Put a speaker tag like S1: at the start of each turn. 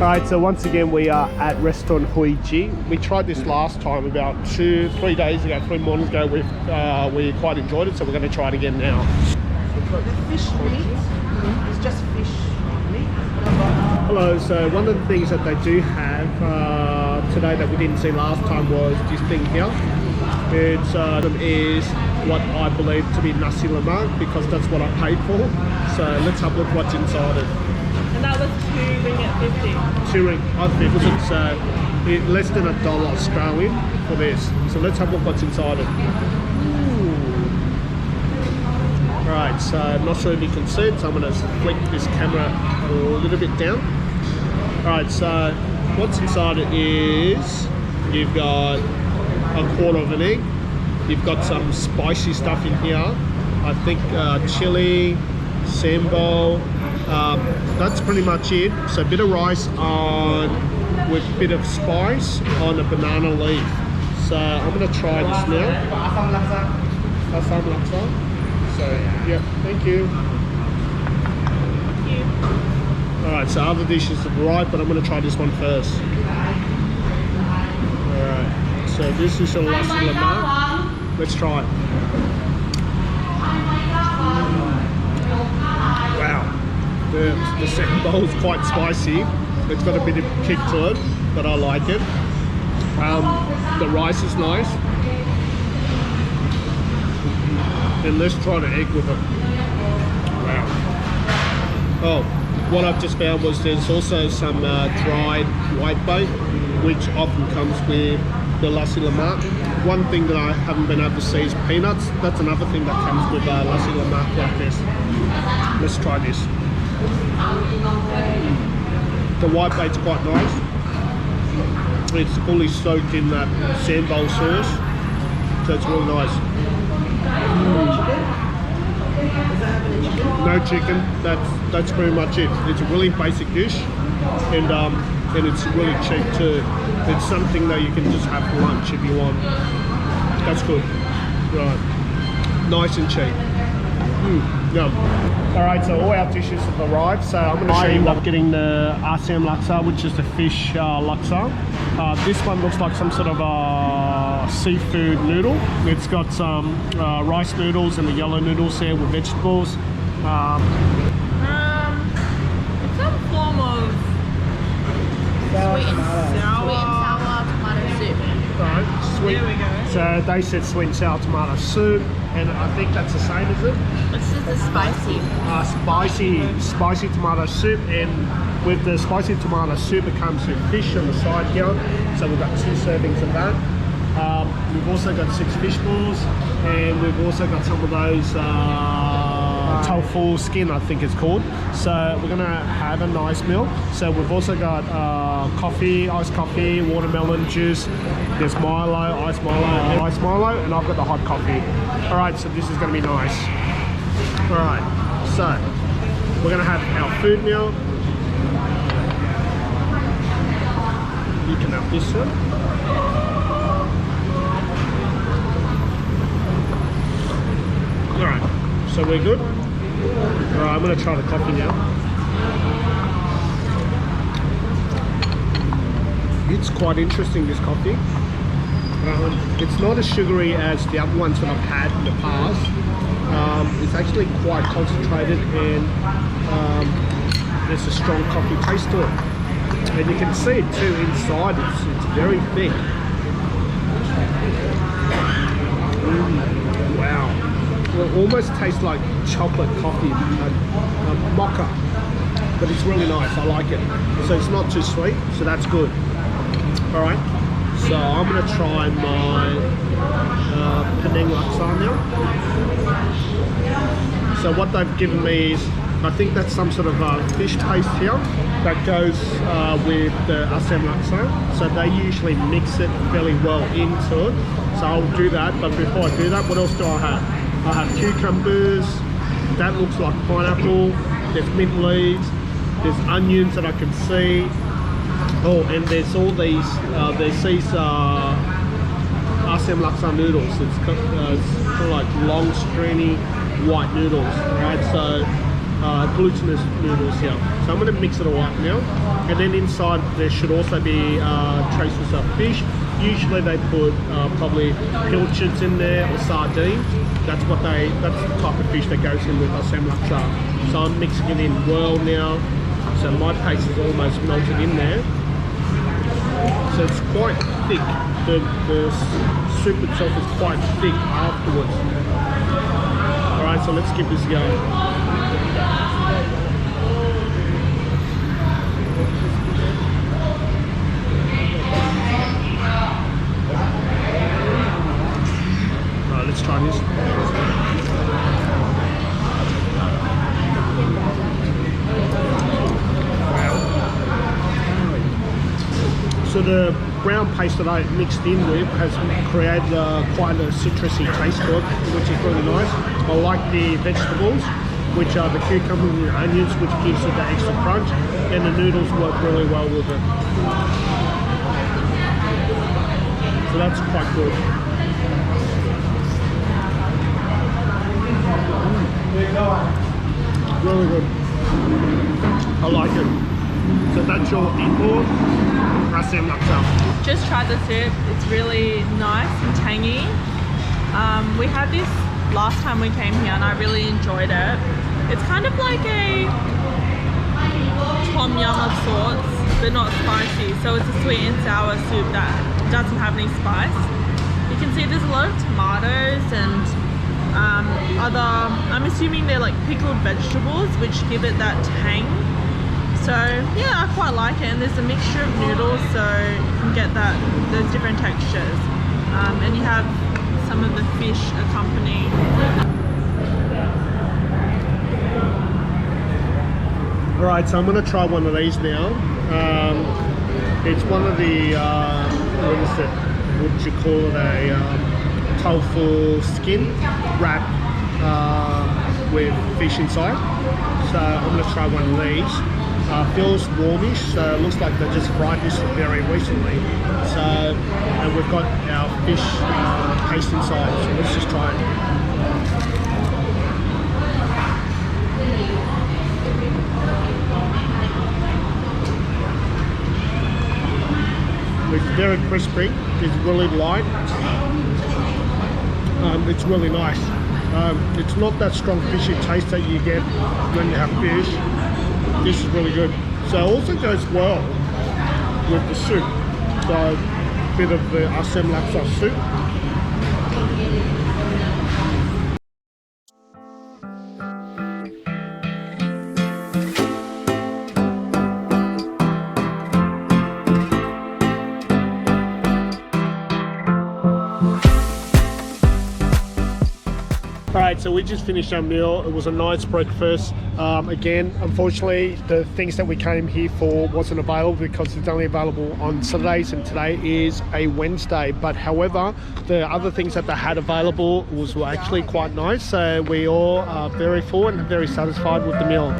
S1: Alright, so once again we are at restaurant Hui Ji. We tried this last time about 3 days ago, 3 mornings ago. We quite enjoyed it, so we're going to try it again now.
S2: The fish meat is just fish meat.
S1: Hello, so one of the things that they do have today that we didn't see last time was this thing here. It is what I believe to be Nasi Lemak, because that's what I paid for. So let's have a look what's inside it.
S2: And that was 2 ringgit 50.
S1: 2 ringgit 50, so less than $1 Australian for this. So let's have a look what's inside it. Alright, so I'm not sure if you can see it, so I'm going to flick this camera a little bit down. Alright, so what's inside it is, you've got a quarter of an egg, you've got some spicy stuff in here, I think chili, sambal, that's pretty much it. So a bit of rice with a bit of spice on a banana leaf. So I'm going to try this now. Asam laksa. So, yeah, thank you.
S2: Thank you.
S1: Alright, so other dishes are right, but I'm going to try this one first. Alright, so this is a Nasi Lemak. Let's try it. Wow, the second bowl is quite spicy. It's got a bit of kick to it, but I like it. The rice is nice. And let's try the egg with it. Wow. Oh, what I've just found was there's also some dried whitebait, which often comes with the Nasi Lemak. One thing that I haven't been able to see is peanuts. That's another thing that comes with Nasi Lemak like this. Let's try this. The whitebait's quite nice. It's fully soaked in that sambal sauce, so it's really nice. No chicken. That's pretty much it. It's a really basic dish, and it's really cheap too. It's something that you can just have for lunch if you want. That's good. Right, nice and cheap. Yum. Alright, so all our dishes have arrived, so I'm going to show you what I'm getting. The Asam laksa, which is the fish laksa. This one looks like some sort of seafood noodle. It's got some rice noodles and the yellow noodles there with vegetables.
S2: It's some form of sweet and sour tomato soup.
S1: Right, sweet.
S2: There we go.
S1: So they said sweet and sour tomato soup, and I think that's the same, is it?
S2: It's just the spicy.
S1: Spicy tomato soup, and with the spicy tomato soup it comes with fish on the side here. So we've got 2 servings of that. We've also got 6 fish balls, and we've also got some of those tofu skin, I think it's called. So we're gonna have a nice meal. So we've also got coffee, iced coffee, watermelon juice. There's Milo, iced Milo, and I've got the hot coffee. All right, so this is gonna be nice. All right, so we're gonna have our food now. You can have this one. All right, so we're good. All right, I'm gonna try the coffee now. It's quite interesting, this coffee. It's not as sugary as the other ones that I've had in the past. It's actually quite concentrated, and there's a strong coffee taste to it. And you can see it too inside, it's very thick. Wow. Well, it almost tastes like chocolate coffee, a mocha, but it's really nice. I like it. So it's not too sweet, so that's good. All right, so I'm going to try my Penang laksa now. So what they've given me is, I think that's some sort of fish paste here that goes with the Asam laksa. So they usually mix it fairly well into it. So I'll do that, but before I do that, what else do I have? I have cucumbers, that looks like pineapple, there's mint leaves, there's onions that I can see. Oh, and there's all these, there's these Asam laksa noodles. It's kind of like long, stringy white noodles, right? So glutinous noodles here. So I'm going to mix it all up now. And then inside there should also be traces of fish. Usually they put probably pilchards in there or sardines. That's the type of fish that goes in with asam laksa. So I'm mixing it in well now. So my paste is almost melted in there. So it's quite thick. The soup itself is quite thick afterwards. Alright, so let's keep this going. Alright, let's try this. So the brown paste that I mixed in with has created quite a citrusy taste to it, which is really nice. I like the vegetables, which are the cucumbers and the onions, which gives it the extra crunch, and the noodles work really well with it. So that's quite good. Really good. I like it. So that's your Ipoh asam laksa.
S3: Just tried the soup. It's really nice and tangy. We had this last time we came here and I really enjoyed it. It's kind of like a tom yum of sorts, but not spicy. So it's a sweet and sour soup that doesn't have any spice. You can see there's a lot of tomatoes and I'm assuming they're like pickled vegetables, which give it that tang. So yeah, I quite like it, and there's a mixture of noodles, so you can get those different textures, and you have some of the fish accompanying.
S1: Alright, so I'm going to try one of these now. It's one of the, what would you call it, a tofu skin wrap with fish inside. So I'm going to try one of these. Feels warmish, so it looks like they just fried this very recently. So, and we've got our fish paste inside, so let's just try it. It's very crispy, it's really light, it's really nice. It's not that strong fishy taste that you get when you have fish. This is really good. So it also goes well with the soup. So a bit of the asam laksa soup. Alright, so we just finished our meal. It was a nice breakfast. Again, unfortunately, the things that we came here for wasn't available because it's only available on Saturdays, and today is a Wednesday. But however, the other things that they had available were actually quite nice. So we all are very full and very satisfied with the meal.